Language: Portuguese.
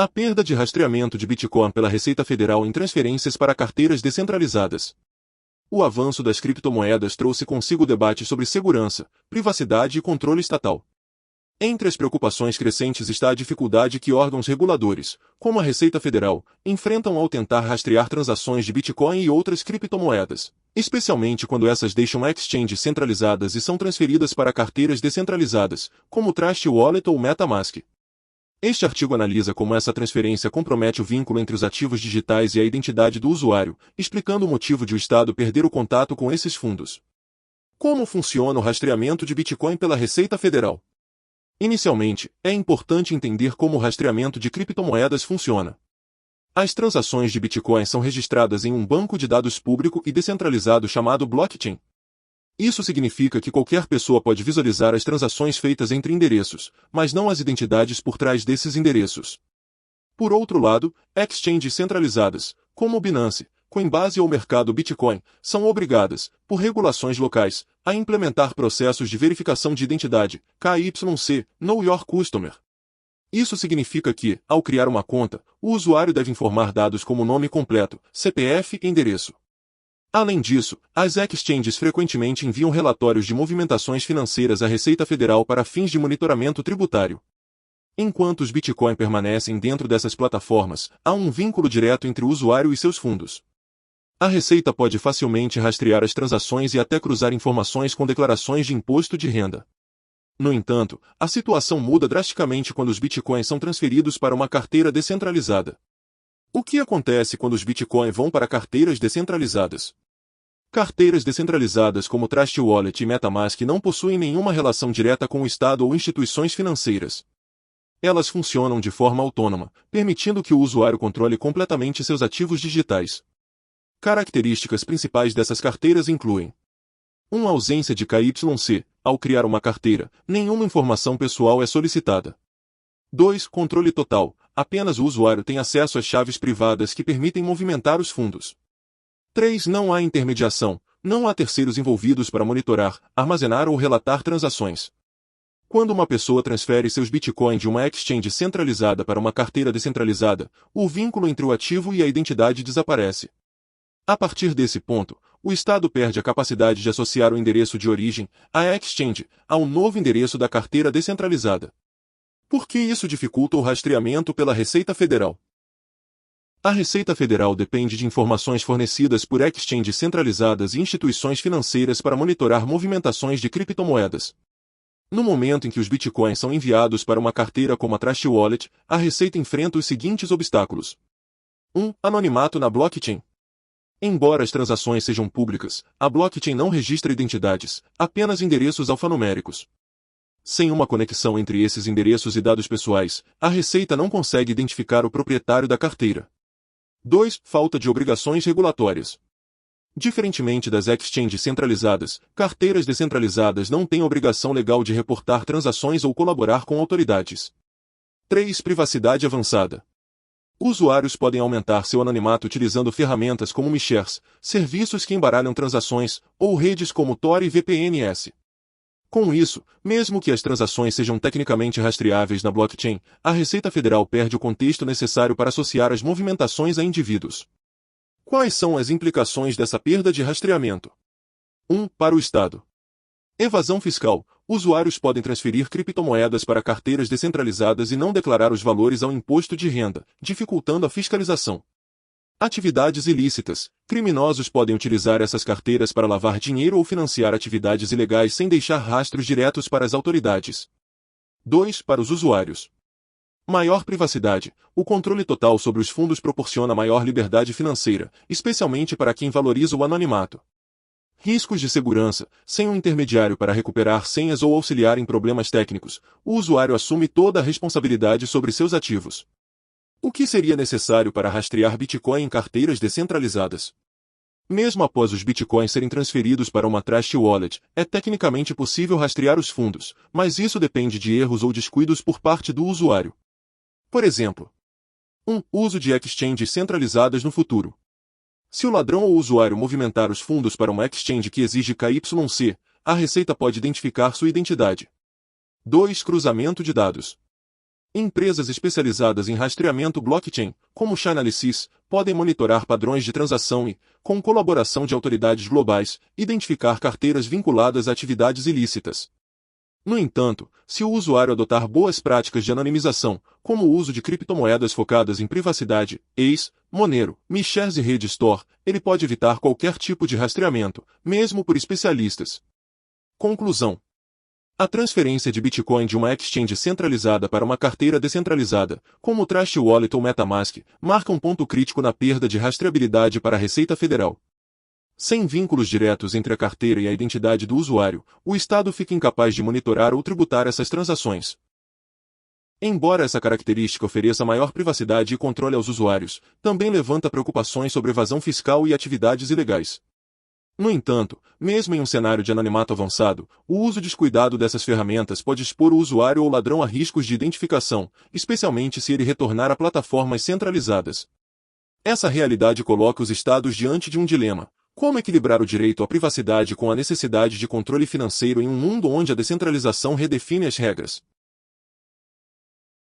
A perda de rastreamento de Bitcoin pela Receita Federal em transferências para carteiras descentralizadas. O avanço das criptomoedas trouxe consigo debates sobre segurança, privacidade e controle estatal. Entre as preocupações crescentes está a dificuldade que órgãos reguladores, como a Receita Federal, enfrentam ao tentar rastrear transações de Bitcoin e outras criptomoedas, especialmente quando essas deixam exchanges centralizadas e são transferidas para carteiras descentralizadas, como Trust Wallet ou MetaMask. Este artigo analisa como essa transferência compromete o vínculo entre os ativos digitais e a identidade do usuário, explicando o motivo de o Estado perder o contato com esses fundos. Como funciona o rastreamento de Bitcoin pela Receita Federal? Inicialmente, é importante entender como o rastreamento de criptomoedas funciona. As transações de Bitcoin são registradas em um banco de dados público e descentralizado chamado blockchain. Isso significa que qualquer pessoa pode visualizar as transações feitas entre endereços, mas não as identidades por trás desses endereços. Por outro lado, exchanges centralizadas, como o Binance, Coinbase ou mercado Bitcoin, são obrigadas, por regulações locais, a implementar processos de verificação de identidade, KYC, Know Your Customer. Isso significa que, ao criar uma conta, o usuário deve informar dados como nome completo, CPF e endereço. Além disso, as exchanges frequentemente enviam relatórios de movimentações financeiras à Receita Federal para fins de monitoramento tributário. Enquanto os Bitcoin permanecem dentro dessas plataformas, há um vínculo direto entre o usuário e seus fundos. A Receita pode facilmente rastrear as transações e até cruzar informações com declarações de imposto de renda. No entanto, a situação muda drasticamente quando os Bitcoins são transferidos para uma carteira descentralizada. O que acontece quando os Bitcoin vão para carteiras descentralizadas? Carteiras descentralizadas como Trust Wallet e MetaMask não possuem nenhuma relação direta com o Estado ou instituições financeiras. Elas funcionam de forma autônoma, permitindo que o usuário controle completamente seus ativos digitais. Características principais dessas carteiras incluem: 1. Ausência de KYC. Ao criar uma carteira, nenhuma informação pessoal é solicitada. 2. Controle total. Apenas o usuário tem acesso às chaves privadas que permitem movimentar os fundos. 3. Não há intermediação. Não há terceiros envolvidos para monitorar, armazenar ou relatar transações. Quando uma pessoa transfere seus Bitcoin de uma exchange centralizada para uma carteira descentralizada, o vínculo entre o ativo e a identidade desaparece. A partir desse ponto, o Estado perde a capacidade de associar o endereço de origem, a exchange, ao novo endereço da carteira descentralizada. Por que isso dificulta o rastreamento pela Receita Federal? A Receita Federal depende de informações fornecidas por exchanges centralizadas e instituições financeiras para monitorar movimentações de criptomoedas. No momento em que os Bitcoins são enviados para uma carteira como a Trust Wallet, a Receita enfrenta os seguintes obstáculos. 1. Anonimato na blockchain. Embora as transações sejam públicas, a blockchain não registra identidades, apenas endereços alfanuméricos. Sem uma conexão entre esses endereços e dados pessoais, a Receita não consegue identificar o proprietário da carteira. 2. Falta de obrigações regulatórias. Diferentemente das exchanges centralizadas, carteiras descentralizadas não têm obrigação legal de reportar transações ou colaborar com autoridades. 3. Privacidade avançada. Usuários podem aumentar seu anonimato utilizando ferramentas como MiShares, serviços que embaralham transações, ou redes como Tor e VPNs. Com isso, mesmo que as transações sejam tecnicamente rastreáveis na blockchain, a Receita Federal perde o contexto necessário para associar as movimentações a indivíduos. Quais são as implicações dessa perda de rastreamento? 1. Para o Estado. Evasão fiscal. Usuários podem transferir criptomoedas para carteiras descentralizadas e não declarar os valores ao imposto de renda, dificultando a fiscalização. Atividades ilícitas. Criminosos podem utilizar essas carteiras para lavar dinheiro ou financiar atividades ilegais sem deixar rastros diretos para as autoridades. 2. Para os usuários. Maior privacidade. O controle total sobre os fundos proporciona maior liberdade financeira, especialmente para quem valoriza o anonimato. Riscos de segurança. Sem um intermediário para recuperar senhas ou auxiliar em problemas técnicos, o usuário assume toda a responsabilidade sobre seus ativos. O que seria necessário para rastrear Bitcoin em carteiras descentralizadas? Mesmo após os Bitcoins serem transferidos para uma Trust Wallet, é tecnicamente possível rastrear os fundos, mas isso depende de erros ou descuidos por parte do usuário. Por exemplo, 1. Uso de exchanges centralizadas no futuro. Se o ladrão ou o usuário movimentar os fundos para uma exchange que exige KYC, a Receita pode identificar sua identidade. 2. Cruzamento de dados. Empresas especializadas em rastreamento blockchain, como Chainalysis, podem monitorar padrões de transação e, com colaboração de autoridades globais, identificar carteiras vinculadas a atividades ilícitas. No entanto, se o usuário adotar boas práticas de anonimização, como o uso de criptomoedas focadas em privacidade, Monero, MeShares e Rede Store, ele pode evitar qualquer tipo de rastreamento, mesmo por especialistas. Conclusão: a transferência de Bitcoin de uma exchange centralizada para uma carteira descentralizada, como o Trust Wallet ou MetaMask, marca um ponto crítico na perda de rastreabilidade para a Receita Federal. Sem vínculos diretos entre a carteira e a identidade do usuário, o Estado fica incapaz de monitorar ou tributar essas transações. Embora essa característica ofereça maior privacidade e controle aos usuários, também levanta preocupações sobre evasão fiscal e atividades ilegais. No entanto, mesmo em um cenário de anonimato avançado, o uso descuidado dessas ferramentas pode expor o usuário ou ladrão a riscos de identificação, especialmente se ele retornar a plataformas centralizadas. Essa realidade coloca os estados diante de um dilema: como equilibrar o direito à privacidade com a necessidade de controle financeiro em um mundo onde a descentralização redefine as regras?